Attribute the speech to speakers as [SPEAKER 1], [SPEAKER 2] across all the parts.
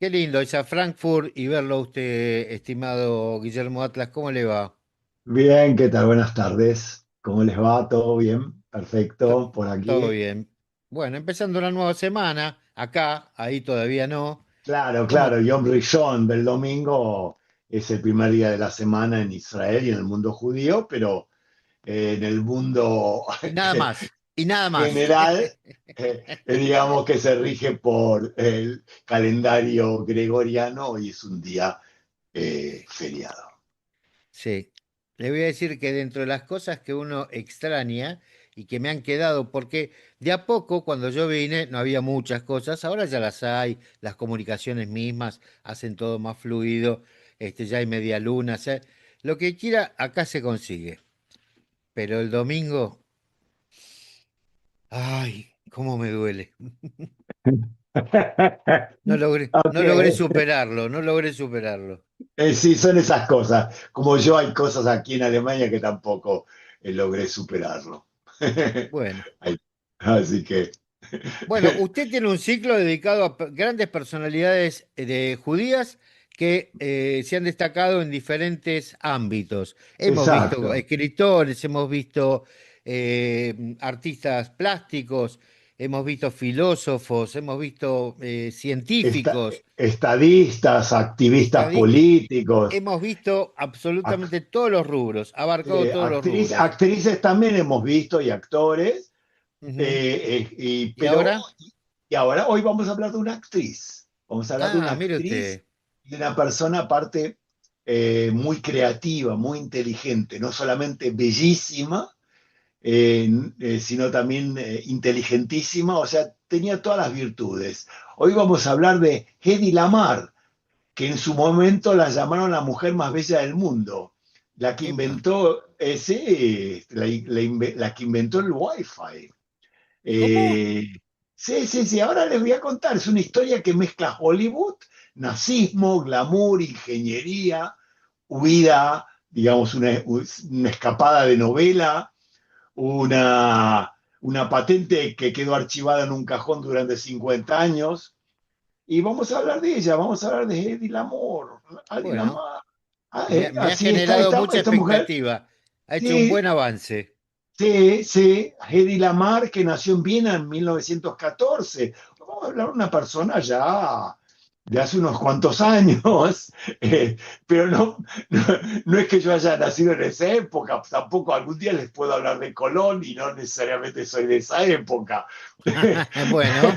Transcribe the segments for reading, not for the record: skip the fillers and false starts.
[SPEAKER 1] Qué lindo, es a Frankfurt y verlo a usted, estimado Guillermo Atlas, ¿cómo le va?
[SPEAKER 2] Bien, ¿qué tal? Buenas tardes. ¿Cómo les va? ¿Todo bien?
[SPEAKER 1] To-
[SPEAKER 2] Perfecto, por
[SPEAKER 1] Todo
[SPEAKER 2] aquí.
[SPEAKER 1] bien. Bueno, empezando una nueva semana, acá, ahí todavía no.
[SPEAKER 2] Claro,
[SPEAKER 1] ¿Cómo?
[SPEAKER 2] claro, Yom Rishon del domingo es el primer día de la semana en Israel y en el mundo judío, pero en el mundo
[SPEAKER 1] Y nada más, y nada más.
[SPEAKER 2] general, digamos que se rige por el calendario gregoriano y es un día feriado.
[SPEAKER 1] Sí, le voy a decir que dentro de las cosas que uno extraña y que me han quedado, porque de a poco cuando yo vine no había muchas cosas, ahora ya las hay, las comunicaciones mismas hacen todo más fluido, ya hay media luna, lo que quiera acá se consigue, pero el domingo, ay, cómo me duele.
[SPEAKER 2] Ok.
[SPEAKER 1] No logré superarlo, no logré superarlo.
[SPEAKER 2] Sí, son esas cosas. Como yo, hay cosas aquí en Alemania que tampoco logré superarlo.
[SPEAKER 1] Bueno.
[SPEAKER 2] Ay, así que,
[SPEAKER 1] Bueno, usted tiene un ciclo dedicado a grandes personalidades de judías que se han destacado en diferentes ámbitos. Hemos visto
[SPEAKER 2] exacto.
[SPEAKER 1] escritores, hemos visto artistas plásticos, hemos visto filósofos, hemos visto científicos,
[SPEAKER 2] Estadistas, activistas
[SPEAKER 1] estadistas,
[SPEAKER 2] políticos,
[SPEAKER 1] hemos visto
[SPEAKER 2] ac-
[SPEAKER 1] absolutamente todos los rubros, abarcado todos los rubros.
[SPEAKER 2] actrices también hemos visto y actores,
[SPEAKER 1] Ujú. ¿Y
[SPEAKER 2] pero
[SPEAKER 1] ahora?
[SPEAKER 2] y ahora hoy vamos a hablar de una actriz. Vamos a hablar de una
[SPEAKER 1] Ah, mire
[SPEAKER 2] actriz
[SPEAKER 1] usted.
[SPEAKER 2] y de una persona aparte muy creativa, muy inteligente, no solamente bellísima, sino también inteligentísima, o sea, tenía todas las virtudes. Hoy vamos a hablar de Hedy Lamarr, que en su momento la llamaron la mujer más bella del mundo, la que
[SPEAKER 1] Epa,
[SPEAKER 2] inventó, la que inventó el Wi-Fi.
[SPEAKER 1] ¿cómo?
[SPEAKER 2] Eh, sí, sí, sí, ahora les voy a contar, es una historia que mezcla Hollywood, nazismo, glamour, ingeniería, huida, digamos, una escapada de novela, una patente que quedó archivada en un cajón durante 50 años. Y vamos a hablar de ella, vamos a hablar de Eddie Lamor. Alguien
[SPEAKER 1] Bueno.
[SPEAKER 2] más.
[SPEAKER 1] Me ha
[SPEAKER 2] Así está
[SPEAKER 1] generado mucha
[SPEAKER 2] esta mujer.
[SPEAKER 1] expectativa. Ha hecho un buen
[SPEAKER 2] Sí,
[SPEAKER 1] avance.
[SPEAKER 2] sí, sí. Hedy Lamar, que nació en Viena en 1914. Vamos a hablar de una persona ya de hace unos cuantos años, eh, pero no, no es que yo haya nacido en esa época, tampoco algún día les puedo hablar de Colón y no necesariamente soy de esa época.
[SPEAKER 1] Bueno,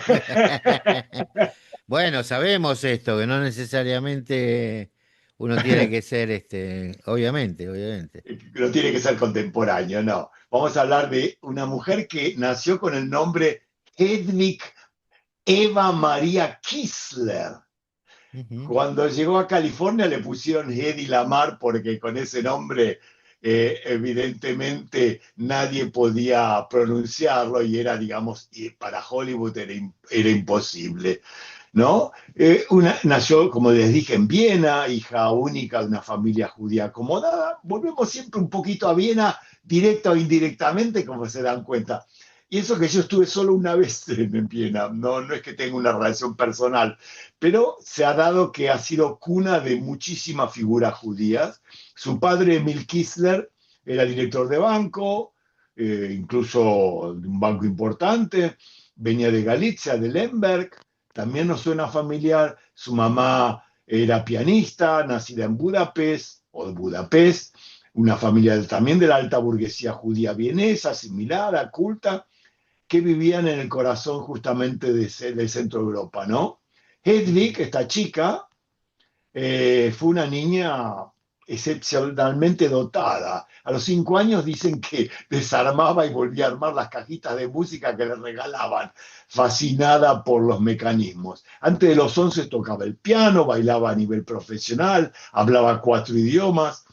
[SPEAKER 1] bueno, sabemos esto, que no necesariamente uno tiene que ser obviamente, obviamente.
[SPEAKER 2] No tiene que ser contemporáneo, no. Vamos a hablar de una mujer que nació con el nombre Hedwig Eva María Kissler.
[SPEAKER 1] Ujú.
[SPEAKER 2] Cuando llegó a California le pusieron Hedy Lamar porque con ese nombre evidentemente nadie podía pronunciarlo y era, digamos, y para Hollywood era imposible. ¿No? Nació, como les dije, en Viena, hija única de una familia judía acomodada. Volvemos siempre un poquito a Viena, directa o indirectamente, como se dan cuenta. Y eso que yo estuve solo una vez en Viena, no, no es que tenga una relación personal, pero se ha dado que ha sido cuna de muchísimas figuras judías. Su padre, Emil Kistler, era director de banco, incluso de un banco importante, venía de Galicia, de Lemberg, también nos suena familiar. Su mamá era pianista, nacida en Budapest o de Budapest, una familia también de la alta burguesía judía vienesa, similar, culta, que vivían en el corazón justamente de Centro Europa, ¿no?
[SPEAKER 1] Ujú.
[SPEAKER 2] Hedwig, esta chica, fue una niña excepcionalmente dotada. A los 5 años dicen que desarmaba y volvía a armar las cajitas de música que le regalaban, fascinada por los mecanismos. Antes de los 11 tocaba el piano, bailaba a nivel profesional, hablaba 4 idiomas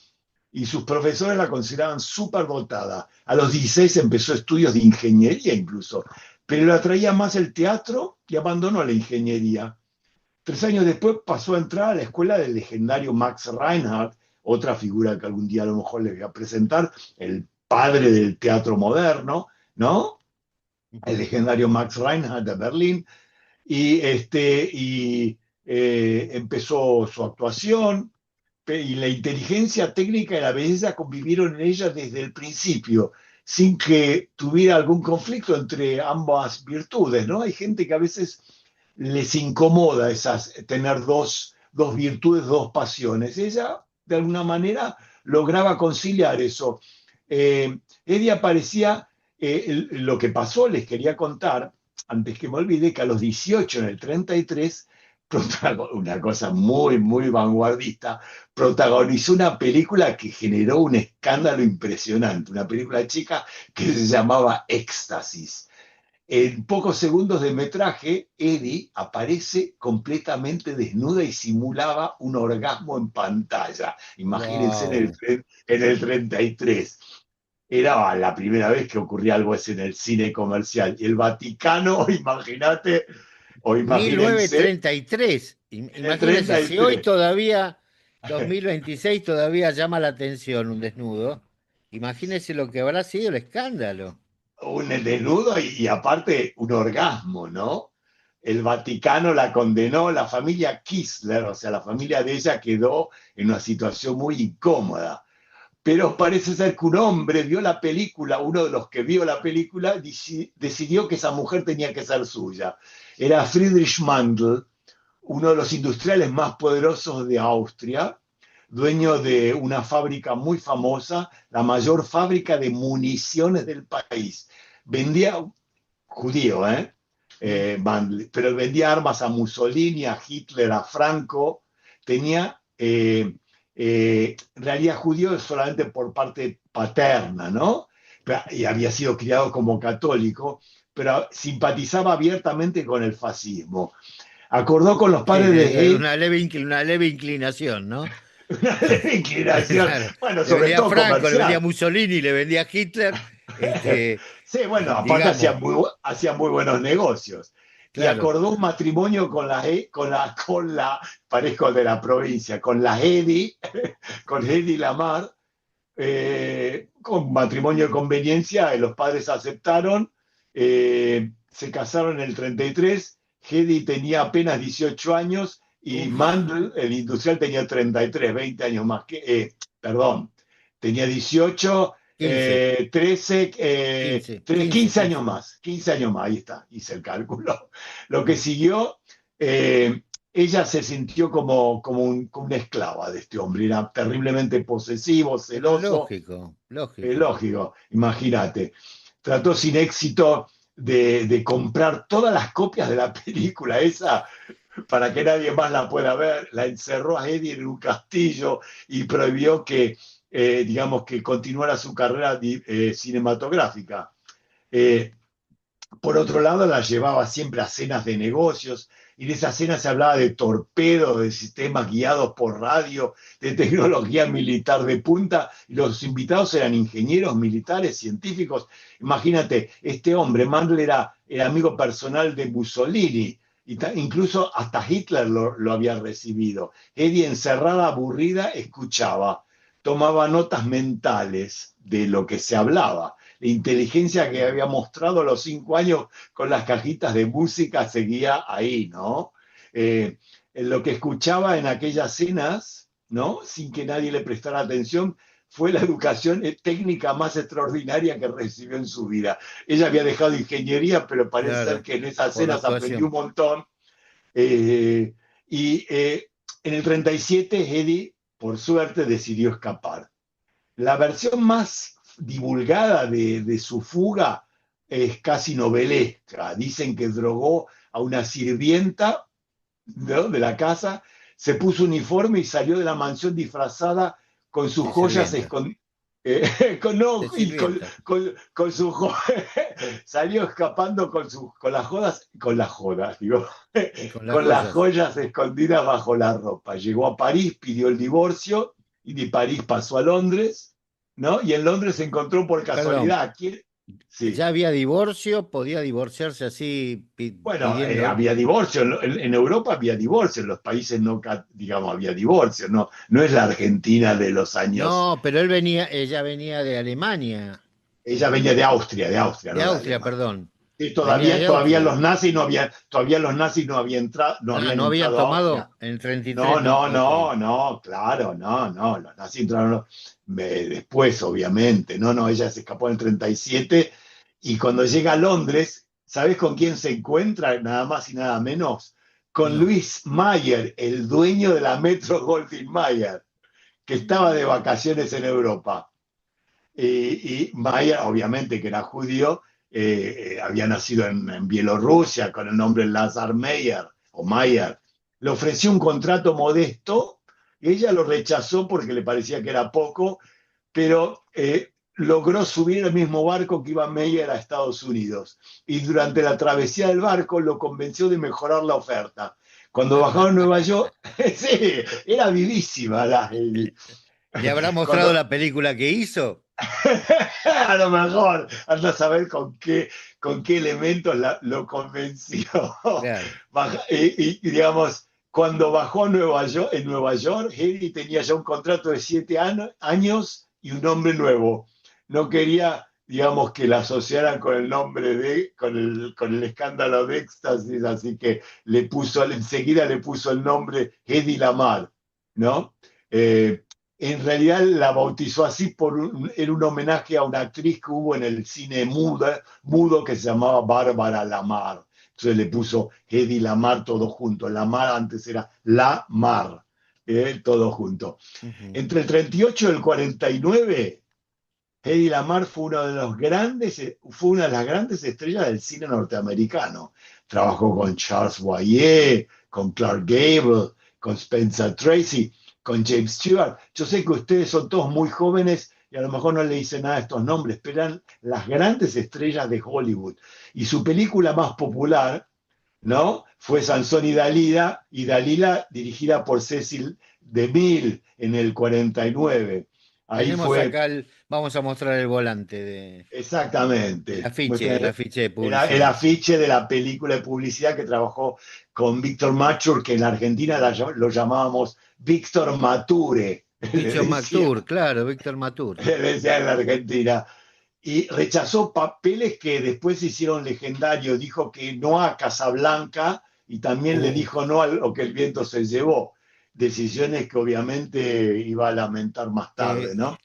[SPEAKER 2] y sus profesores la consideraban súper dotada. A los 16 empezó estudios de ingeniería incluso, pero le atraía más el teatro y abandonó la ingeniería. 3 años después pasó a entrar a la escuela del legendario Max Reinhardt, otra figura que algún día a lo mejor les voy a presentar, el padre del teatro moderno, ¿no? El
[SPEAKER 1] Ujú.
[SPEAKER 2] legendario Max Reinhardt de Berlín. Y empezó su actuación, y la inteligencia técnica y la belleza convivieron en ella desde el principio, sin que tuviera algún conflicto entre ambas virtudes, ¿no? Hay gente que a veces les incomoda tener dos virtudes, dos pasiones. Ella, de alguna manera, lograba conciliar eso. Ella parecía, lo que pasó, les quería contar, antes que me olvide, que a los 18, en el 33, una cosa muy, muy vanguardista, protagonizó una película que generó un escándalo impresionante, una película chica que se llamaba Éxtasis. En pocos segundos de metraje, Eddie aparece completamente desnuda y simulaba un orgasmo en pantalla. Imagínense
[SPEAKER 1] Wow.
[SPEAKER 2] en el 33. Era la primera vez que ocurría algo así en el cine comercial. Y el Vaticano, imagínate, o imagínense,
[SPEAKER 1] 1933.
[SPEAKER 2] en el
[SPEAKER 1] Imagínense, si hoy
[SPEAKER 2] 33.
[SPEAKER 1] todavía, 2026, todavía llama la atención un desnudo, imagínense lo que habrá sido el escándalo.
[SPEAKER 2] Un desnudo y aparte un orgasmo, ¿no? El Vaticano la condenó, la familia Kissler, o sea, la familia de ella quedó en una situación muy incómoda. Pero parece ser que un hombre vio la película, uno de los que vio la película, decidió que esa mujer tenía que ser suya. Era Friedrich Mandl, uno de los industriales más poderosos de Austria, dueño de una fábrica muy famosa, la mayor fábrica de municiones del país. Vendía, judío,
[SPEAKER 1] ¿Mm?
[SPEAKER 2] pero vendía armas a Mussolini, a Hitler, a Franco. Tenía, en realidad, judío solamente por parte paterna, ¿no? Y había sido criado como católico, pero simpatizaba abiertamente con el fascismo. Acordó con los
[SPEAKER 1] Sí,
[SPEAKER 2] padres de Hegel
[SPEAKER 1] una leve inclinación, ¿no?
[SPEAKER 2] una inclinación,
[SPEAKER 1] Claro,
[SPEAKER 2] bueno,
[SPEAKER 1] le
[SPEAKER 2] sobre
[SPEAKER 1] vendía a
[SPEAKER 2] todo
[SPEAKER 1] Franco, le vendía a
[SPEAKER 2] comercial.
[SPEAKER 1] Mussolini, le vendía a Hitler,
[SPEAKER 2] Sí, bueno, aparte
[SPEAKER 1] digamos,
[SPEAKER 2] hacían muy buenos negocios. Y
[SPEAKER 1] claro.
[SPEAKER 2] acordó un matrimonio parezco de la provincia, con la Hedy, con Hedy Lamar, con matrimonio de conveniencia, los padres aceptaron, se casaron en el 33, Hedy tenía apenas 18 años y
[SPEAKER 1] Uf,
[SPEAKER 2] Mandel, el industrial, tenía 33, 20 años más perdón, tenía 18,
[SPEAKER 1] 15,
[SPEAKER 2] 13,
[SPEAKER 1] 15, 15,
[SPEAKER 2] 15 años
[SPEAKER 1] 15.
[SPEAKER 2] más, 15 años más, ahí está, hice el cálculo. Lo que
[SPEAKER 1] Mm.
[SPEAKER 2] siguió, ella se sintió como una esclava de este hombre, era terriblemente posesivo,
[SPEAKER 1] Pero
[SPEAKER 2] celoso,
[SPEAKER 1] lógico, lógico.
[SPEAKER 2] lógico, imagínate. Trató sin éxito de comprar todas las copias de la película esa para que nadie más la pueda ver, la encerró a Eddie en un castillo y prohibió digamos, que continuara su carrera cinematográfica. Eh, por otro lado, la llevaba siempre a cenas de negocios, y en esas cenas se hablaba de torpedos, de sistemas guiados por radio, de tecnología militar de punta, y los invitados eran ingenieros militares, científicos. Imagínate, este hombre, Mandel, era amigo personal de Mussolini, incluso hasta Hitler lo había recibido. Eddie, encerrada, aburrida, escuchaba, tomaba notas mentales de lo que se hablaba. La inteligencia que había mostrado a los 5 años con las cajitas de música seguía ahí, ¿no? En lo que escuchaba en aquellas cenas, ¿no? Sin que nadie le prestara atención, fue la educación técnica más extraordinaria que recibió en su vida. Ella había dejado ingeniería, pero parece ser
[SPEAKER 1] Claro,
[SPEAKER 2] que en esas
[SPEAKER 1] por la
[SPEAKER 2] cenas aprendió un
[SPEAKER 1] actuación.
[SPEAKER 2] montón. Eh, y en el 37, Eddie, por suerte, decidió escapar. La versión más divulgada de su fuga es casi novelesca. Dicen que drogó a una sirvienta, ¿no?, de la casa, se puso uniforme y salió de la mansión disfrazada con sus
[SPEAKER 1] De
[SPEAKER 2] joyas
[SPEAKER 1] sirvienta.
[SPEAKER 2] escondidas. No,
[SPEAKER 1] De
[SPEAKER 2] y
[SPEAKER 1] sirvienta.
[SPEAKER 2] con su salió escapando con las jodas, digo,
[SPEAKER 1] Con las
[SPEAKER 2] con las
[SPEAKER 1] joyas.
[SPEAKER 2] joyas escondidas bajo la ropa. Llegó a París, pidió el divorcio y de París pasó a Londres, ¿no? Y en Londres se encontró por
[SPEAKER 1] Perdón,
[SPEAKER 2] casualidad aquí. Sí.
[SPEAKER 1] ya había divorcio, podía divorciarse así
[SPEAKER 2] Bueno,
[SPEAKER 1] pidiendo.
[SPEAKER 2] había divorcio, en Europa había divorcio, en los países no, digamos, había divorcio, no, no es la Argentina de los años.
[SPEAKER 1] No, pero ella venía de Alemania,
[SPEAKER 2] Ella venía de Austria, no
[SPEAKER 1] de
[SPEAKER 2] de
[SPEAKER 1] Austria,
[SPEAKER 2] Alemania.
[SPEAKER 1] perdón.
[SPEAKER 2] Y
[SPEAKER 1] Venía
[SPEAKER 2] todavía,
[SPEAKER 1] de Austria.
[SPEAKER 2] todavía los nazis no habían entrado, no
[SPEAKER 1] Ah,
[SPEAKER 2] habían
[SPEAKER 1] no habían
[SPEAKER 2] entrado a
[SPEAKER 1] tomado
[SPEAKER 2] Austria.
[SPEAKER 1] en el 33,
[SPEAKER 2] No,
[SPEAKER 1] no.
[SPEAKER 2] no,
[SPEAKER 1] Ok.
[SPEAKER 2] no, no, claro, no, no, los nazis entraron después, obviamente. No, no, ella se escapó en el 37 y cuando llega a Londres, ¿sabes con quién se encuentra? Nada más y nada menos. Con
[SPEAKER 1] No.
[SPEAKER 2] Luis Mayer, el dueño de la Metro Goldwyn Mayer, que estaba de
[SPEAKER 1] Mm.
[SPEAKER 2] vacaciones en Europa. Y Mayer, obviamente que era judío, había nacido en Bielorrusia con el nombre Lazar Meyer o Mayer. Le ofreció un contrato modesto y ella lo rechazó porque le parecía que era poco, pero logró subir el mismo barco que iba Meyer a Estados Unidos. Y durante la travesía del barco lo convenció de mejorar la oferta. Cuando bajaron a Nueva York, sí, era vivísima
[SPEAKER 1] ¿Le habrá mostrado
[SPEAKER 2] cuando,
[SPEAKER 1] la película que hizo?
[SPEAKER 2] a lo mejor, anda a saber con qué elementos lo convenció.
[SPEAKER 1] Claro.
[SPEAKER 2] Digamos, cuando bajó a Nueva York, en Nueva York, Haley tenía ya un contrato de 7 años y un nombre nuevo. No quería, digamos, que la asociaran con el nombre con el escándalo de éxtasis, así que enseguida le puso el nombre Hedy Lamar, ¿no? Eh, en realidad la bautizó así en un homenaje a una actriz que hubo en el cine mudo que se llamaba Bárbara Lamar. Entonces le puso Hedy Lamar todo junto. Lamar antes era La Mar, todo junto.
[SPEAKER 1] Ujú.
[SPEAKER 2] Entre el 38 y el 49, Hedy Lamar fue una de las grandes estrellas del cine norteamericano. Trabajó con Charles Boyer, con Clark Gable, con Spencer Tracy, con James Stewart. Yo sé que ustedes son todos muy jóvenes y a lo mejor no le dicen nada a estos nombres, pero eran las grandes estrellas de Hollywood. Y su película más popular, ¿no? Fue Sansón y Dalila, dirigida por Cecil DeMille en el 49. Ahí
[SPEAKER 1] Tenemos
[SPEAKER 2] fue.
[SPEAKER 1] acá vamos a mostrar el volante
[SPEAKER 2] Exactamente.
[SPEAKER 1] el afiche de
[SPEAKER 2] El
[SPEAKER 1] publicidad.
[SPEAKER 2] afiche de la película de publicidad que trabajó con Víctor Mature, que en la Argentina lo llamábamos Víctor Mature, le
[SPEAKER 1] Bicho
[SPEAKER 2] decía,
[SPEAKER 1] Matur, claro, Víctor Matur.
[SPEAKER 2] le decía en la Argentina. Y rechazó papeles que después se hicieron legendarios. Dijo que no a Casablanca y también le
[SPEAKER 1] Uh,
[SPEAKER 2] dijo no a lo que el viento se llevó. Decisiones que obviamente iba a lamentar más tarde,
[SPEAKER 1] qué,
[SPEAKER 2] ¿no?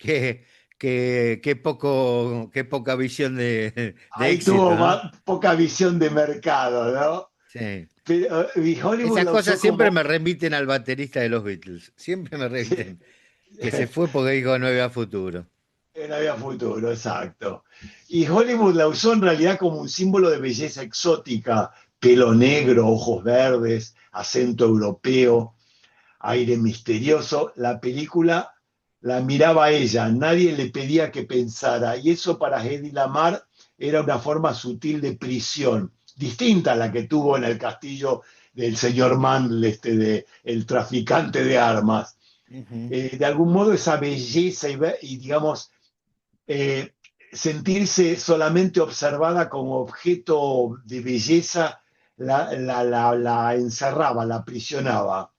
[SPEAKER 1] qué, qué poca visión de
[SPEAKER 2] Ahí
[SPEAKER 1] éxito,
[SPEAKER 2] tuvo
[SPEAKER 1] ¿no?
[SPEAKER 2] poca visión de mercado, ¿no?
[SPEAKER 1] Sí.
[SPEAKER 2] Pero y Hollywood
[SPEAKER 1] Esas
[SPEAKER 2] la
[SPEAKER 1] cosas
[SPEAKER 2] usó
[SPEAKER 1] siempre
[SPEAKER 2] como.
[SPEAKER 1] me remiten al baterista de los Beatles. Siempre me
[SPEAKER 2] Sí,
[SPEAKER 1] remiten. Que se fue porque dijo no había futuro.
[SPEAKER 2] en Había Futuro, exacto. Y Hollywood la usó en realidad como un símbolo de belleza exótica, pelo negro, ojos verdes, acento europeo, aire misterioso. La película la miraba ella, nadie le pedía que pensara, y eso para Hedy Lamar era una forma sutil de prisión, distinta a la que tuvo en el castillo del señor Mandel, el traficante de armas.
[SPEAKER 1] Ujú.
[SPEAKER 2] De algún modo esa belleza y digamos, eh, sentirse solamente observada como objeto de belleza la encerraba, la aprisionaba.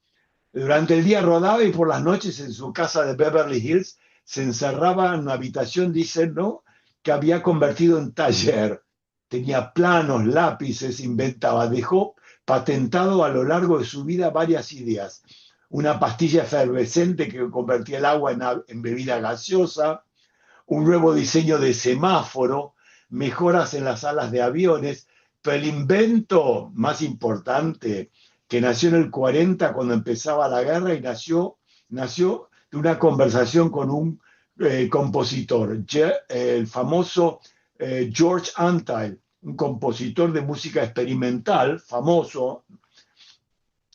[SPEAKER 2] Durante el día rodaba y por las noches en su casa de Beverly Hills se encerraba en una habitación, dicen, ¿no? Que había convertido en taller. Tenía planos, lápices, inventaba. Dejó patentado a lo largo de su vida varias ideas. Una pastilla efervescente que convertía el agua en bebida gaseosa, un nuevo diseño de semáforo, mejoras en las alas de aviones, pero el invento más importante, que nació en el 40 cuando empezaba la guerra y nació de una conversación con un compositor, el famoso George Antheil, un compositor de música experimental, famoso,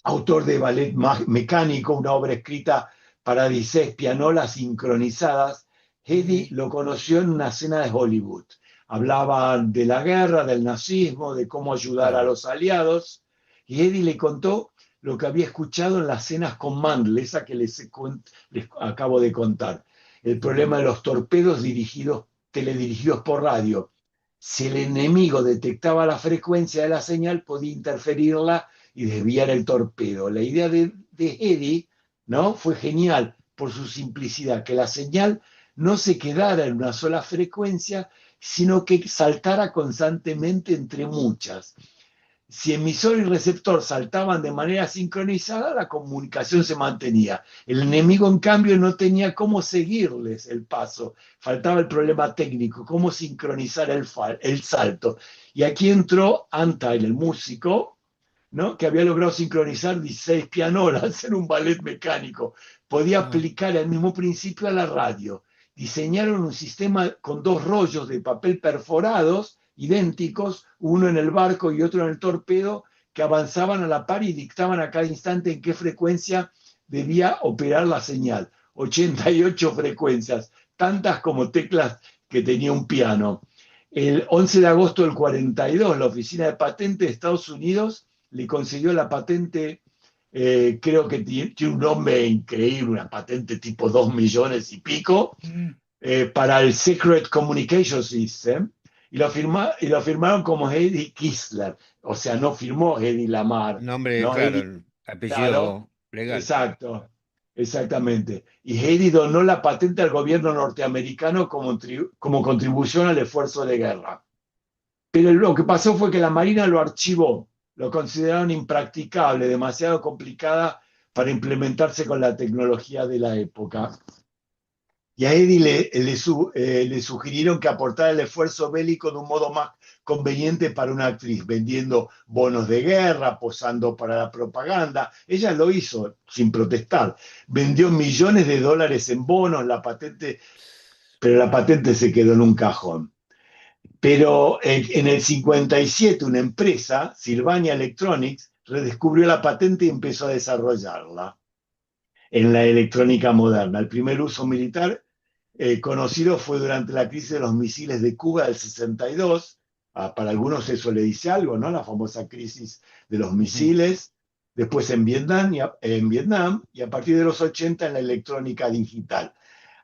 [SPEAKER 2] autor de ballet mecánico, una obra escrita para 16 pianolas sincronizadas. Hedy
[SPEAKER 1] Ujú.
[SPEAKER 2] lo conoció en una cena de Hollywood. Hablaba de la guerra, del nazismo, de cómo ayudar a
[SPEAKER 1] Claro.
[SPEAKER 2] los aliados, y Hedy le contó lo que había escuchado en las cenas con Mandel, esa que les acabo de contar. El
[SPEAKER 1] Ujú.
[SPEAKER 2] problema de los torpedos teledirigidos por radio. Si el enemigo detectaba la frecuencia de la señal, podía interferirla y desviar el torpedo. La idea de Eddie, ¿no? Fue genial por su simplicidad, que la señal no se quedara en una sola frecuencia sino que saltara constantemente entre muchas. Si emisor y receptor saltaban de manera sincronizada, la comunicación se mantenía. El enemigo, en cambio, no tenía cómo seguirles el paso. Faltaba el problema técnico, cómo sincronizar el salto. Y aquí entró Antheil, el músico, ¿no? Que había logrado sincronizar 16 pianolas en un ballet mecánico. Podía
[SPEAKER 1] Ah,
[SPEAKER 2] aplicar el mismo principio a la radio. Diseñaron un sistema con dos rollos de papel perforados idénticos, uno en el barco y otro en el torpedo, que avanzaban a la par y dictaban a cada instante en qué frecuencia debía operar la señal. 88 frecuencias, tantas como teclas que tenía un piano. El 11 de agosto del 42, la Oficina de Patentes de Estados Unidos le concedió la patente, creo que tiene un nombre increíble, una patente tipo 2 millones y pico,
[SPEAKER 1] mm.
[SPEAKER 2] para el Secret Communication System, y lo firmaron como Eddie Kistler, o sea, no firmó Eddie Lamar,
[SPEAKER 1] Nombre,
[SPEAKER 2] ¿no?
[SPEAKER 1] claro,
[SPEAKER 2] Eddie,
[SPEAKER 1] el
[SPEAKER 2] claro,
[SPEAKER 1] apellido legal.
[SPEAKER 2] exacto, exactamente. Y Eddie donó la patente al gobierno norteamericano como contribución al esfuerzo de guerra. Pero lo que pasó fue que la Marina lo archivó, lo consideraron impracticable, demasiado complicada para implementarse con la tecnología de la época. Y a Eddie le sugirieron que aportara el esfuerzo bélico de un modo más conveniente para una actriz, vendiendo bonos de guerra, posando para la propaganda. Ella lo hizo sin protestar. Vendió millones de dólares en bonos, pero la patente se quedó en un cajón. Pero en el 57 una empresa, Sylvania Electronics, redescubrió la patente y empezó a desarrollarla en la electrónica moderna. El primer uso militar conocido fue durante la crisis de los misiles de Cuba del 62. Para algunos eso le dice algo, ¿no? La famosa crisis de los
[SPEAKER 1] Ujú.
[SPEAKER 2] misiles. Después en Vietnam y a partir de los 80 en la electrónica digital.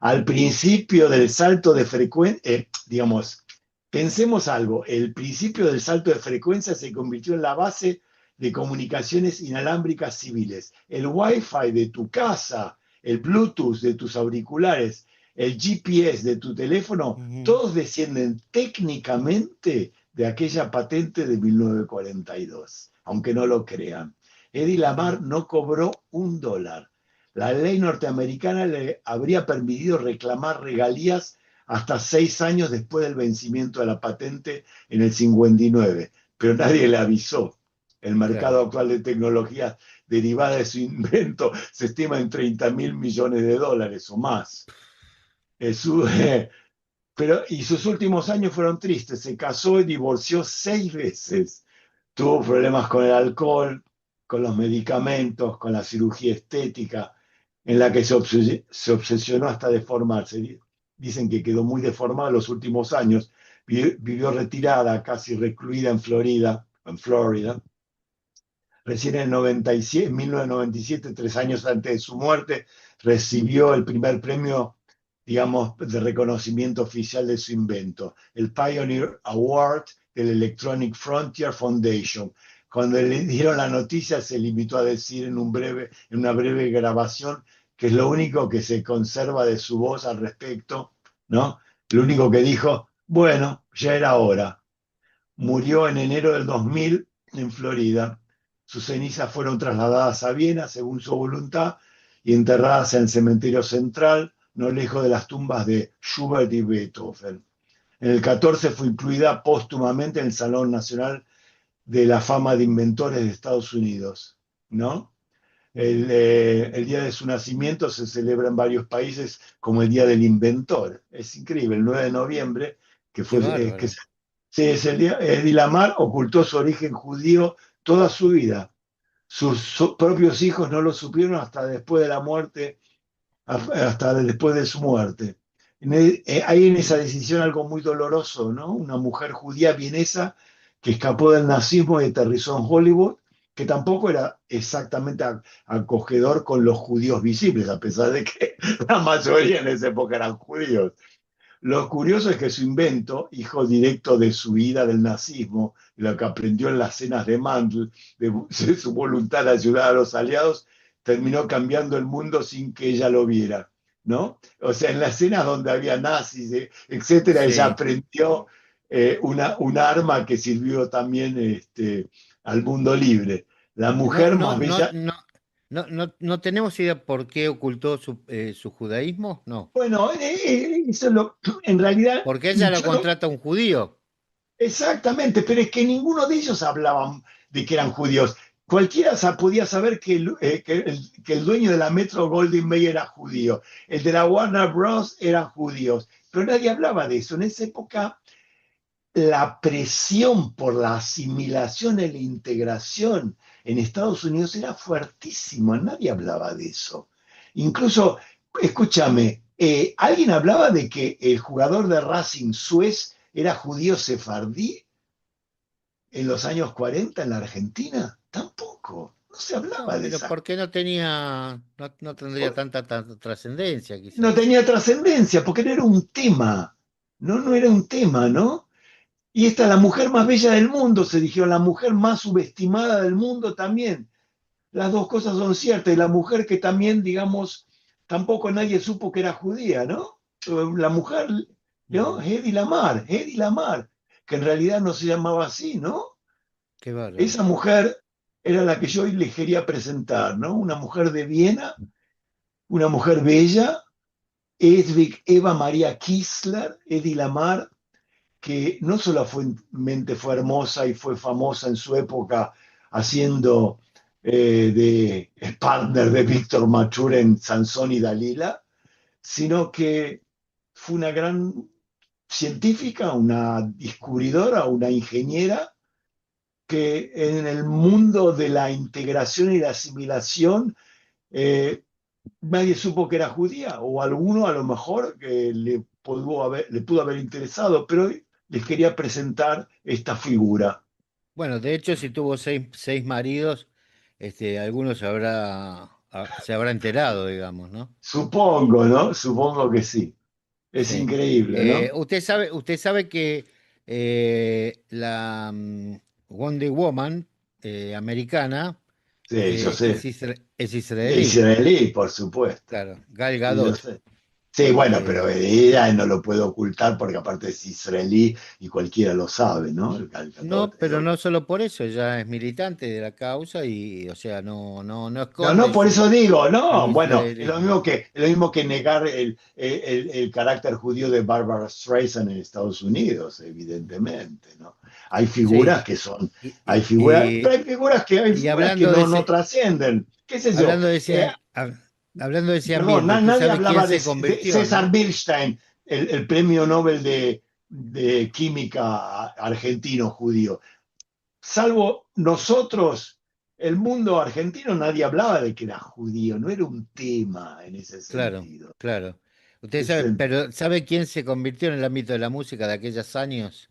[SPEAKER 2] Al principio del salto de frecuencia, digamos, pensemos algo, el principio del salto de frecuencia se convirtió en la base de comunicaciones inalámbricas civiles. El Wi-Fi de tu casa, el Bluetooth de tus auriculares, el GPS de tu teléfono,
[SPEAKER 1] Ujú.
[SPEAKER 2] todos descienden técnicamente de aquella patente de 1942, aunque no lo crean. Eddie
[SPEAKER 1] Ujú.
[SPEAKER 2] Lamar no cobró $1. La ley norteamericana le habría permitido reclamar regalías hasta 6 años después del vencimiento de la patente en el 59, pero nadie le avisó. El
[SPEAKER 1] Claro.
[SPEAKER 2] mercado actual de tecnologías derivadas de su invento se estima en 30.000 millones de dólares o más. Su, y sus últimos años fueron tristes. Se casó y divorció 6 veces. Tuvo problemas con el alcohol, con los medicamentos, con la cirugía estética, en la que se obsesionó hasta deformarse. Dicen que quedó muy deformada en los últimos años. Vivió retirada, casi recluida en Florida. Recién en 1997, 3 años antes de su muerte, recibió el primer premio, digamos, de reconocimiento oficial de su invento, el Pioneer Award del Electronic Frontier Foundation. Cuando le dieron la noticia, se limitó a decir en una breve grabación que es lo único que se conserva de su voz al respecto, ¿no? Lo único que dijo, bueno, ya era hora. Murió en enero del 2000 en Florida. Sus cenizas fueron trasladadas a Viena según su voluntad y enterradas en el cementerio central, no lejos de las tumbas de Schubert y Beethoven. En el 14 fue incluida póstumamente en el Salón Nacional de la Fama de Inventores de Estados Unidos, ¿no?
[SPEAKER 1] Ujú.
[SPEAKER 2] El día de su nacimiento se celebra en varios países como el Día del Inventor. Es increíble, el 9 de noviembre, que
[SPEAKER 1] Qué
[SPEAKER 2] fue,
[SPEAKER 1] bárbaro.
[SPEAKER 2] sí, es el día, Eddie Lamar ocultó su origen judío toda su vida. Sus propios hijos no lo supieron hasta después de la muerte, hasta después de su muerte. Hay en esa decisión algo muy doloroso, ¿no? Una mujer judía vienesa que escapó del nazismo y aterrizó en Hollywood, que tampoco era exactamente acogedor con los judíos visibles, a pesar de que la mayoría en esa época eran judíos. Lo curioso es que su invento, hijo directo de su ida del nazismo, lo que aprendió en las cenas de Mandel, de su voluntad de ayudar a los aliados, terminó cambiando el mundo sin que ella lo viera. ¿no? O sea, en las escenas donde había nazis, etcétera, ella
[SPEAKER 1] Sí.
[SPEAKER 2] aprendió un arma que sirvió también al mundo libre. La
[SPEAKER 1] No,
[SPEAKER 2] mujer
[SPEAKER 1] no,
[SPEAKER 2] más
[SPEAKER 1] no,
[SPEAKER 2] bella.
[SPEAKER 1] no, no tenemos idea por qué ocultó su judaísmo, no.
[SPEAKER 2] Bueno, en realidad
[SPEAKER 1] Porque ella lo
[SPEAKER 2] yo no,
[SPEAKER 1] contrata un judío.
[SPEAKER 2] exactamente, pero es que ninguno de ellos hablaban de que eran judíos. Cualquiera podía saber que el dueño de la Metro Goldwyn Mayer era judío, el de la Warner Bros. Eran judíos, pero nadie hablaba de eso. En esa época, la presión por la asimilación y la integración en Estados Unidos era fuertísima, nadie hablaba de eso. Incluso, escúchame, ¿alguien hablaba de que el jugador de Racing Suez era judío sefardí en los años 40 en la Argentina? Tampoco, no se
[SPEAKER 1] No,
[SPEAKER 2] hablaba de
[SPEAKER 1] pero
[SPEAKER 2] esa.
[SPEAKER 1] ¿por qué no tendría tanta trascendencia
[SPEAKER 2] No
[SPEAKER 1] quizás?
[SPEAKER 2] tenía trascendencia porque no era un tema, no era un tema, ¿no? Y esta es la mujer más bella del mundo, se dijeron, la mujer más subestimada del mundo también. Las dos cosas son ciertas. Y la mujer que también, digamos, tampoco nadie supo que era judía, ¿no? La mujer, ¿no?
[SPEAKER 1] Mm,
[SPEAKER 2] Hedy Lamar, que en realidad no se llamaba así, ¿no?
[SPEAKER 1] qué bárbaro.
[SPEAKER 2] Esa mujer era la que yo hoy les quería presentar, ¿no? Una mujer de Viena, una mujer bella, Edwig Eva María Kistler, Hedy Lamar, que no solamente fue hermosa y fue famosa en su época haciendo de partner de Víctor Mature en Sansón y Dalila, sino que fue una gran científica, una descubridora, una ingeniera que en el mundo de la integración y la asimilación eh, nadie supo que era judía, o alguno a lo mejor que le pudo haber interesado, pero les quería presentar esta figura.
[SPEAKER 1] Bueno, de hecho, si tuvo seis maridos, alguno se habrá enterado, digamos, ¿no?
[SPEAKER 2] Supongo, ¿no? Supongo que sí. Es
[SPEAKER 1] Sí.
[SPEAKER 2] increíble, ¿no?
[SPEAKER 1] Usted sabe que la Wonder Woman americana
[SPEAKER 2] Sí, yo sé.
[SPEAKER 1] es israelí,
[SPEAKER 2] Israelí, por supuesto.
[SPEAKER 1] claro, Gal
[SPEAKER 2] Sí, yo
[SPEAKER 1] Gadot.
[SPEAKER 2] sé. Sí, bueno, pero
[SPEAKER 1] Eh,
[SPEAKER 2] ella no lo puede ocultar porque aparte es israelí y cualquiera lo sabe, ¿no? El Gal
[SPEAKER 1] no,
[SPEAKER 2] Gadot,
[SPEAKER 1] pero no solo por eso, ella es militante de la causa y, o sea, no
[SPEAKER 2] no, no,
[SPEAKER 1] esconde
[SPEAKER 2] por eso digo,
[SPEAKER 1] su
[SPEAKER 2] no, bueno,
[SPEAKER 1] israelismo.
[SPEAKER 2] es lo mismo que negar el carácter judío de Barbara Streisand en Estados Unidos, evidentemente, ¿no? Hay figuras
[SPEAKER 1] Sí,
[SPEAKER 2] que son,
[SPEAKER 1] y,
[SPEAKER 2] hay
[SPEAKER 1] y-
[SPEAKER 2] figuras, pero
[SPEAKER 1] y-
[SPEAKER 2] hay
[SPEAKER 1] y
[SPEAKER 2] figuras que
[SPEAKER 1] hablando de
[SPEAKER 2] no
[SPEAKER 1] ese,
[SPEAKER 2] trascienden, qué sé yo.
[SPEAKER 1] hablando de ese, hablando de ese
[SPEAKER 2] Perdón,
[SPEAKER 1] ambiente, ¿usted
[SPEAKER 2] nadie
[SPEAKER 1] sabe quién
[SPEAKER 2] hablaba
[SPEAKER 1] se
[SPEAKER 2] de
[SPEAKER 1] convirtió,
[SPEAKER 2] César
[SPEAKER 1] no?
[SPEAKER 2] Birnstein, el premio Nobel de química argentino judío. Salvo nosotros, el mundo argentino, nadie hablaba de que era judío, no era un tema en ese
[SPEAKER 1] Claro,
[SPEAKER 2] sentido.
[SPEAKER 1] claro. Usted sabe,
[SPEAKER 2] Este,
[SPEAKER 1] pero ¿sabe quién se convirtió en el ámbito de la música de aquellos años?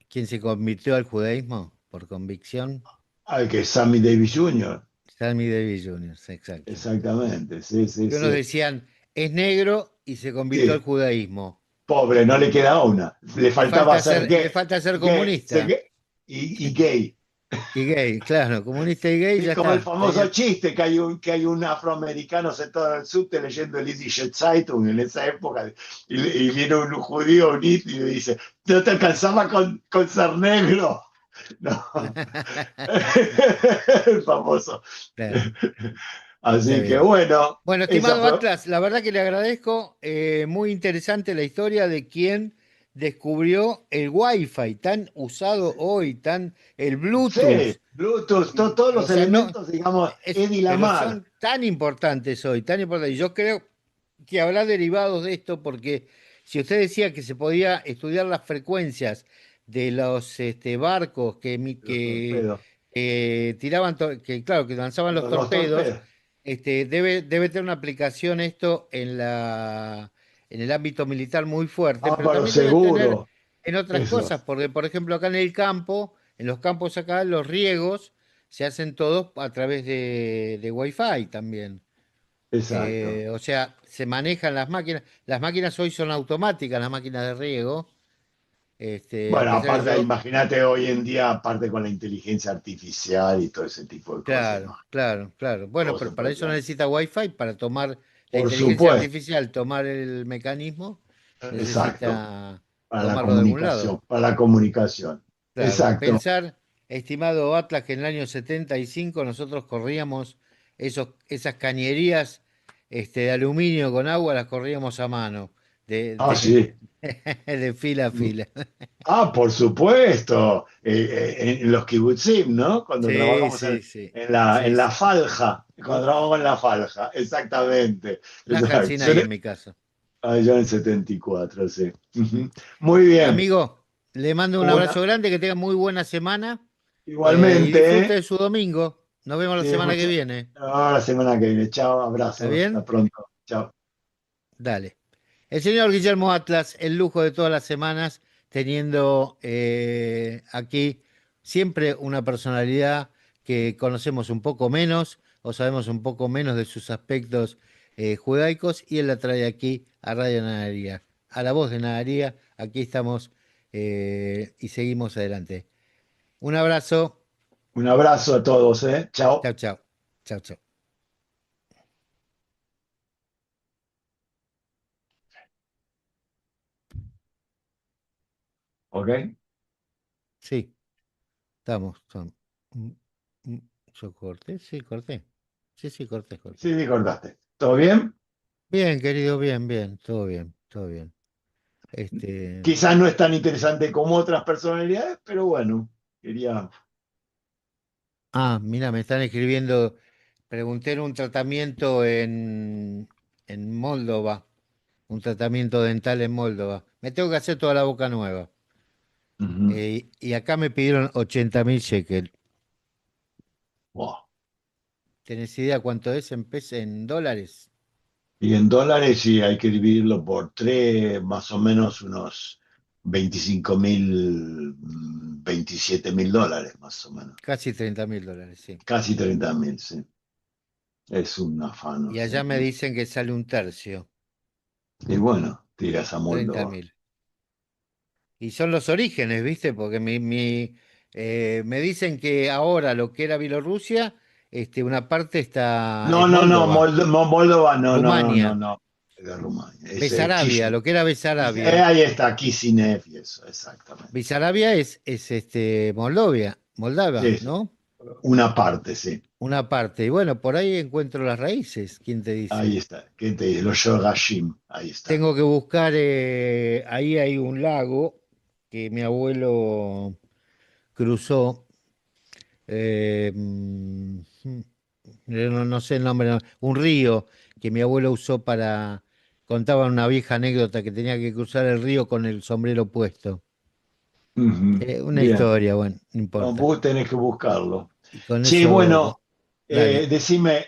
[SPEAKER 1] ¿Quién se convirtió al judaísmo por convicción?
[SPEAKER 2] al que es Sammy Davis Jr.,
[SPEAKER 1] Sammy Davis Jr., exacto.
[SPEAKER 2] exactamente, sí, sí,
[SPEAKER 1] Que unos
[SPEAKER 2] sí.
[SPEAKER 1] decían, es negro y se convirtió al
[SPEAKER 2] Sí,
[SPEAKER 1] judaísmo.
[SPEAKER 2] pobre, no le queda una. Le faltaba ser
[SPEAKER 1] Le falta ser comunista
[SPEAKER 2] gay y gay.
[SPEAKER 1] y gay, claro, comunista y gay,
[SPEAKER 2] Es
[SPEAKER 1] ya
[SPEAKER 2] como el
[SPEAKER 1] está.
[SPEAKER 2] famoso chiste que hay un afroamericano sentado en el subte leyendo el Yiddish Zeitung en esa época y viene un judío, un indio, y le dice, ¿no te alcanzaba con ser negro? No. El famoso.
[SPEAKER 1] Claro, está
[SPEAKER 2] Así que
[SPEAKER 1] bien.
[SPEAKER 2] bueno,
[SPEAKER 1] Bueno,
[SPEAKER 2] esa
[SPEAKER 1] estimado
[SPEAKER 2] fue.
[SPEAKER 1] Atlas, la verdad que le agradezco. Muy interesante la historia de quien descubrió el Wi-Fi tan usado hoy, el Bluetooth.
[SPEAKER 2] Sí, Bluetooth, todos
[SPEAKER 1] O
[SPEAKER 2] los
[SPEAKER 1] sea, no,
[SPEAKER 2] elementos, digamos, Eddie
[SPEAKER 1] pero
[SPEAKER 2] Lamar.
[SPEAKER 1] son tan importantes hoy, tan importantes. Yo creo que habrá derivados de esto porque si usted decía que se podía estudiar las frecuencias de los barcos
[SPEAKER 2] Los torpedos,
[SPEAKER 1] que tiraban, que claro, que lanzaban los
[SPEAKER 2] los
[SPEAKER 1] torpedos,
[SPEAKER 2] torpedos.
[SPEAKER 1] debe tener una aplicación esto en el ámbito militar muy fuerte,
[SPEAKER 2] Ah,
[SPEAKER 1] pero
[SPEAKER 2] pero
[SPEAKER 1] también debe tener
[SPEAKER 2] seguro,
[SPEAKER 1] en otras
[SPEAKER 2] eso,
[SPEAKER 1] cosas, porque por ejemplo acá en el campo, en los campos acá, los riegos se hacen todos a través de Wi-Fi también.
[SPEAKER 2] exacto.
[SPEAKER 1] O sea, se manejan las máquinas. Las máquinas hoy son automáticas, las máquinas de riego. A
[SPEAKER 2] Bueno,
[SPEAKER 1] pesar que
[SPEAKER 2] aparte,
[SPEAKER 1] yo,
[SPEAKER 2] imagínate hoy en día, aparte con la inteligencia artificial y todo ese tipo de cosas, ¿no?
[SPEAKER 1] claro, claro, claro. Bueno,
[SPEAKER 2] Todo se
[SPEAKER 1] pero para
[SPEAKER 2] puede
[SPEAKER 1] eso
[SPEAKER 2] planificar.
[SPEAKER 1] necesita Wi-Fi para tomar la
[SPEAKER 2] por
[SPEAKER 1] inteligencia
[SPEAKER 2] supuesto,
[SPEAKER 1] artificial tomar el mecanismo,
[SPEAKER 2] exacto,
[SPEAKER 1] necesita
[SPEAKER 2] para la
[SPEAKER 1] tomarlo de algún
[SPEAKER 2] comunicación,
[SPEAKER 1] lado.
[SPEAKER 2] para la comunicación.
[SPEAKER 1] Claro,
[SPEAKER 2] Exacto.
[SPEAKER 1] pensar, estimado Atlas, que en el año 75 nosotros corríamos esas cañerías de aluminio con agua, las corríamos a mano,
[SPEAKER 2] Ah, sí.
[SPEAKER 1] de fila a fila.
[SPEAKER 2] Ah, por supuesto, en los kibutzim, ¿no? Cuando
[SPEAKER 1] Sí,
[SPEAKER 2] trabajamos
[SPEAKER 1] sí, sí,
[SPEAKER 2] en
[SPEAKER 1] sí,
[SPEAKER 2] la
[SPEAKER 1] sí.
[SPEAKER 2] falja, cuando trabajamos en la falja, exactamente.
[SPEAKER 1] Laja al
[SPEAKER 2] Exacto.
[SPEAKER 1] Sinai en mi caso.
[SPEAKER 2] Yo en el 74, sí. Ujú. Muy bien.
[SPEAKER 1] Amigo, le mando un
[SPEAKER 2] Una,
[SPEAKER 1] abrazo grande, que tenga muy buena semana y
[SPEAKER 2] igualmente,
[SPEAKER 1] disfrute
[SPEAKER 2] ¿eh?
[SPEAKER 1] de su domingo. Nos vemos la
[SPEAKER 2] Sí,
[SPEAKER 1] semana que viene.
[SPEAKER 2] la semana que viene. Chao,
[SPEAKER 1] ¿Está
[SPEAKER 2] abrazos, hasta
[SPEAKER 1] bien?
[SPEAKER 2] pronto. Chao.
[SPEAKER 1] Dale. El señor Guillermo Atlas, el lujo de todas las semanas, teniendo aquí siempre una personalidad que conocemos un poco menos o sabemos un poco menos de sus aspectos judaicos, y él la trae aquí a Radio Nadaría, a la voz de Nadaría. Aquí estamos y seguimos adelante. Un abrazo.
[SPEAKER 2] Un abrazo a todos, ¿eh?
[SPEAKER 1] Chao,
[SPEAKER 2] Chao.
[SPEAKER 1] chao. Chao, chao.
[SPEAKER 2] ¿Ok?
[SPEAKER 1] Sí, estamos. Mm, mm, ¿Yo corté? Sí, corté. Sí, sí, corté, corté.
[SPEAKER 2] Sí, sí, cortaste. ¿Todo bien?
[SPEAKER 1] Bien, querido, bien, bien, todo bien, todo bien. Este,
[SPEAKER 2] Quizás no es tan interesante como otras personalidades, pero bueno, quería.
[SPEAKER 1] mira, me están escribiendo, pregunté en un tratamiento en Moldova, un tratamiento dental en Moldova. Me tengo que hacer toda la boca nueva.
[SPEAKER 2] Ujú.
[SPEAKER 1] Y acá me pidieron 80.000 shekel.
[SPEAKER 2] Wow.
[SPEAKER 1] ¿Tenés idea cuánto es en dólares?
[SPEAKER 2] Y en dólares sí hay que dividirlo por tres, más o menos unos 25.000, 27.000 dólares, más o menos.
[SPEAKER 1] Casi 30.000 dólares, sí.
[SPEAKER 2] Casi 30.000, sí. Es un afano,
[SPEAKER 1] Y
[SPEAKER 2] sí.
[SPEAKER 1] allá me dicen que sale un tercio,
[SPEAKER 2] Y bueno, tiras a
[SPEAKER 1] treinta
[SPEAKER 2] Moldova.
[SPEAKER 1] mil. Y son los orígenes, ¿viste? Porque me dicen que ahora lo que era Bielorrusia, una parte está,
[SPEAKER 2] No,
[SPEAKER 1] es
[SPEAKER 2] no, no,
[SPEAKER 1] Moldova,
[SPEAKER 2] Moldova, no, no, no, no,
[SPEAKER 1] Rumania,
[SPEAKER 2] no. Es de Rumania. Es
[SPEAKER 1] Besarabia, lo que era Besarabia.
[SPEAKER 2] Ahí está, Kishinev y eso, exactamente.
[SPEAKER 1] Besarabia es Moldavia, Moldava,
[SPEAKER 2] Sí, sí.
[SPEAKER 1] ¿no?
[SPEAKER 2] Una parte, sí.
[SPEAKER 1] Una parte. Y bueno, por ahí encuentro las raíces, ¿quién te
[SPEAKER 2] Ahí
[SPEAKER 1] dice?
[SPEAKER 2] está. ¿Qué te dice? Los Shogashim. Ahí está.
[SPEAKER 1] Tengo que buscar, ahí hay un lago que mi abuelo cruzó. No sé el nombre, no, un río que mi abuelo usó contaba una vieja anécdota, que tenía que cruzar el río con el sombrero puesto.
[SPEAKER 2] Ujú.
[SPEAKER 1] Una
[SPEAKER 2] Bien.
[SPEAKER 1] historia, bueno, no
[SPEAKER 2] No,
[SPEAKER 1] importa.
[SPEAKER 2] vos tenés que buscarlo.
[SPEAKER 1] Y con
[SPEAKER 2] Sí,
[SPEAKER 1] eso,
[SPEAKER 2] bueno,
[SPEAKER 1] dale.
[SPEAKER 2] decime,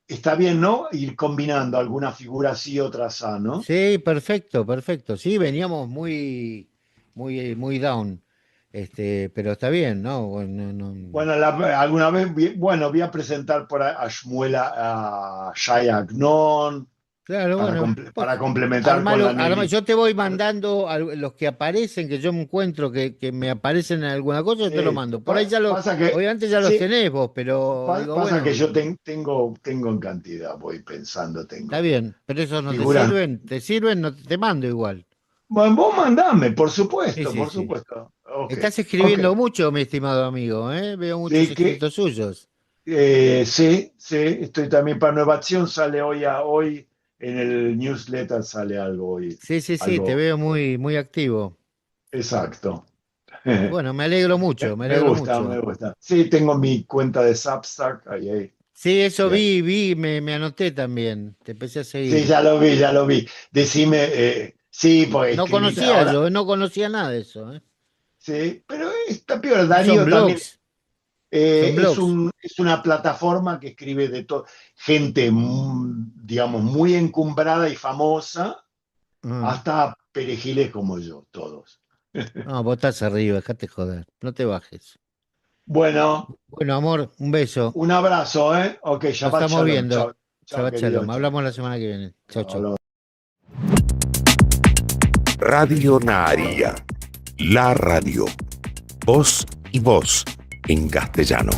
[SPEAKER 2] está bien, ¿no? Ir combinando alguna figura sí, otra así, ¿no?
[SPEAKER 1] Sí, perfecto, perfecto. Sí, veníamos muy down, pero está bien, ¿no? Bueno,
[SPEAKER 2] Bueno, alguna vez, bueno, voy a presentar por a Shmuela, a Shai Agnon,
[SPEAKER 1] claro, bueno,
[SPEAKER 2] para
[SPEAKER 1] pues
[SPEAKER 2] complementar con la
[SPEAKER 1] armalo,
[SPEAKER 2] Nelly.
[SPEAKER 1] yo te voy mandando los que aparecen, que yo me encuentro que me aparecen en alguna cosa, yo te lo
[SPEAKER 2] Sí,
[SPEAKER 1] mando. Por ahí
[SPEAKER 2] pasa que,
[SPEAKER 1] obviamente ya los
[SPEAKER 2] sí,
[SPEAKER 1] tenés vos, pero digo,
[SPEAKER 2] pasa que
[SPEAKER 1] bueno,
[SPEAKER 2] yo tengo en cantidad, voy pensando,
[SPEAKER 1] está
[SPEAKER 2] tengo
[SPEAKER 1] bien, pero esos no
[SPEAKER 2] figuras.
[SPEAKER 1] te sirven, no te mando igual.
[SPEAKER 2] Bueno, vos mandame,
[SPEAKER 1] Sí, sí,
[SPEAKER 2] por
[SPEAKER 1] sí.
[SPEAKER 2] supuesto. Ok,
[SPEAKER 1] Estás
[SPEAKER 2] ok.
[SPEAKER 1] escribiendo mucho, mi estimado amigo, ¿eh? Veo muchos
[SPEAKER 2] Sí, que,
[SPEAKER 1] escritos suyos.
[SPEAKER 2] sí, sí, estoy también para Nueva Acción, sale hoy en el newsletter sale algo hoy,
[SPEAKER 1] Sí, sí, sí, te
[SPEAKER 2] algo
[SPEAKER 1] veo muy activo.
[SPEAKER 2] exacto.
[SPEAKER 1] Bueno, me alegro mucho, me
[SPEAKER 2] Me
[SPEAKER 1] alegro
[SPEAKER 2] gusta, me
[SPEAKER 1] mucho.
[SPEAKER 2] gusta. Sí, tengo mi cuenta de Substack, ahí.
[SPEAKER 1] Sí, eso
[SPEAKER 2] Sí,
[SPEAKER 1] me anoté también, te empecé a
[SPEAKER 2] sí,
[SPEAKER 1] seguir.
[SPEAKER 2] ya lo vi. Decime, sí, pues
[SPEAKER 1] No
[SPEAKER 2] escribí
[SPEAKER 1] conocía
[SPEAKER 2] ahora,
[SPEAKER 1] yo, no conocía nada de eso, ¿eh?
[SPEAKER 2] sí, pero está peor.
[SPEAKER 1] Son
[SPEAKER 2] Darío también
[SPEAKER 1] blogs, son blogs.
[SPEAKER 2] es una plataforma que escribe de todo, gente, digamos, muy encumbrada y famosa,
[SPEAKER 1] Ah,
[SPEAKER 2] hasta perejiles como yo, todos.
[SPEAKER 1] no, vos estás arriba, dejate joder, no te bajes.
[SPEAKER 2] Bueno,
[SPEAKER 1] Bueno, amor, un beso.
[SPEAKER 2] un abrazo, ¿eh? Ok,
[SPEAKER 1] Nos
[SPEAKER 2] Shabbat
[SPEAKER 1] estamos
[SPEAKER 2] Shalom. Chao,
[SPEAKER 1] viendo.
[SPEAKER 2] chao,
[SPEAKER 1] Shabbat
[SPEAKER 2] querido.
[SPEAKER 1] shalom.
[SPEAKER 2] Chao,
[SPEAKER 1] Hablamos la semana que viene. Chau, chau.
[SPEAKER 2] chao.
[SPEAKER 3] Radio Naharía, la radio. Voz y voz en castellano.